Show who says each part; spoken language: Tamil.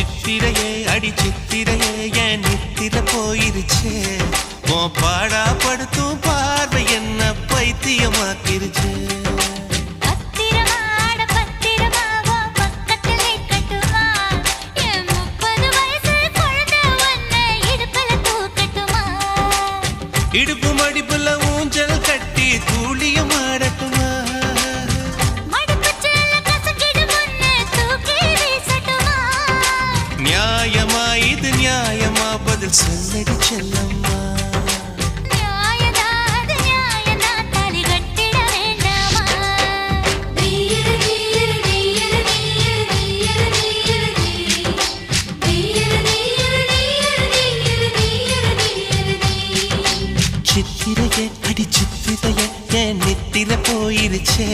Speaker 1: சித்திரையே அடி சித்திரையே என் நித்திர போயிருச்சே உன் பாடா படுத்தும் பார்வை என்ன பைத்தியமாக்கிருச்சு இடுப்பு மடிப்புல ஊஞ்சல் கட்டி தூளியம் ஆடட்டுமா நியாயமா இது நியாயமா பதில் சொல்லடி செல்லம்மா சித்திரையே அடி சித்திரையே என் நித்திர போயிருச்சே